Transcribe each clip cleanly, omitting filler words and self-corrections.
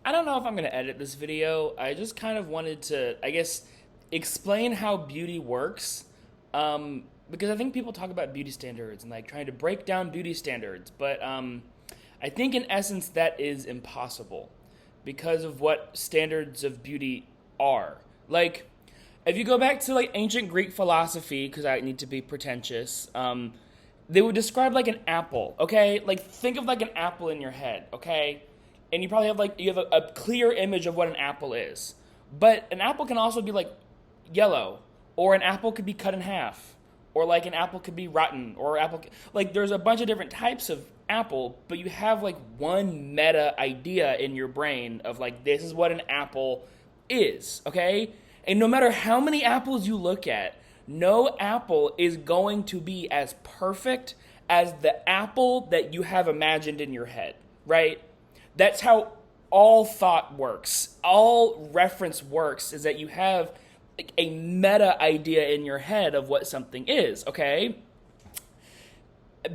I don't know if I'm going to edit this video. I just kind of wanted to, I guess, explain how beauty works. Because I think people talk about beauty standards and like trying to break down beauty standards, but I think in essence that is impossible because of what standards of beauty are. Like, if you go back to like ancient Greek philosophy, because I need to be pretentious, they would describe like an apple, okay? Like think of like an apple in your head, okay? And you probably have like you have a clear image of what an apple is. But an apple can also be like yellow, or an apple could be cut in half, or like an apple could be rotten, or apple like there's a bunch of different types of apple, but you have like one meta idea in your brain of like this is what an apple is, okay? And no matter how many apples you look at, no apple is going to be as perfect as the apple that you have imagined in your head, right? That's how all thought works. All reference works is that you have like a meta idea in your head of what something is, okay?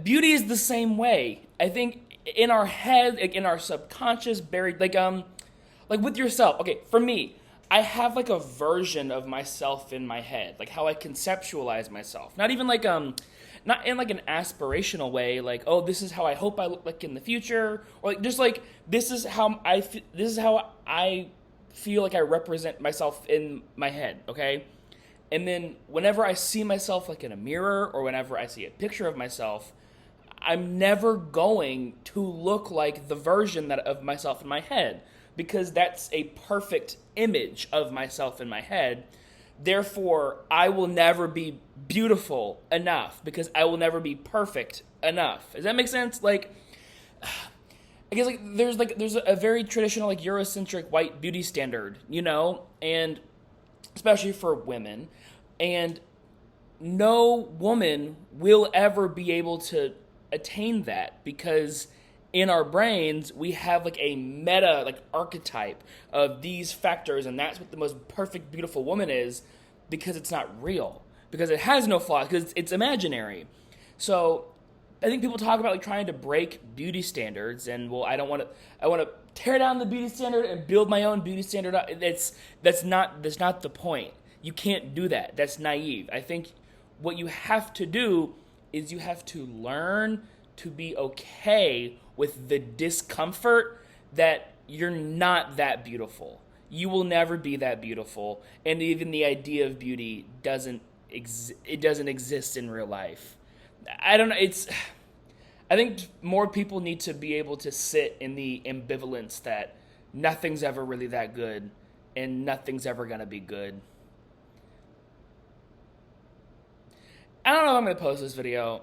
Beauty is the same way. I think in our head, like in our subconscious, buried like with yourself. Okay, for me, I have like a version of myself in my head, like how I conceptualize myself. Not even like not in like an aspirational way, like oh this is how I hope I look like in the future, or like just like this is how I feel like I represent myself in my head. Okay, and then whenever I see myself like in a mirror or whenever I see a picture of myself, I'm never going to look like the version that of myself in my head because that's a perfect image of myself in my head. Therefore, I will never be beautiful enough because I will never be perfect enough. Does that make sense? Like I guess there's a very traditional like Eurocentric white beauty standard, you know, and especially for women, and no woman will ever be able to attain that because in our brains we have like a meta like archetype of these factors, and that's what the most perfect beautiful woman is because it's not real, because it has no flaws, because it's imaginary. So I think people talk about like trying to break beauty standards, and well, I want to tear down the beauty standard and build my own beauty standard. That's not the point. You can't do that. That's naive. I think what you have to do is you have to learn to be okay with the discomfort that you're not that beautiful. You will never be that beautiful, and even the idea of beauty doesn't exist in real life. I don't know. I think more people need to be able to sit in the ambivalence that nothing's ever really that good and nothing's ever gonna be good. I don't know if I'm gonna post this video.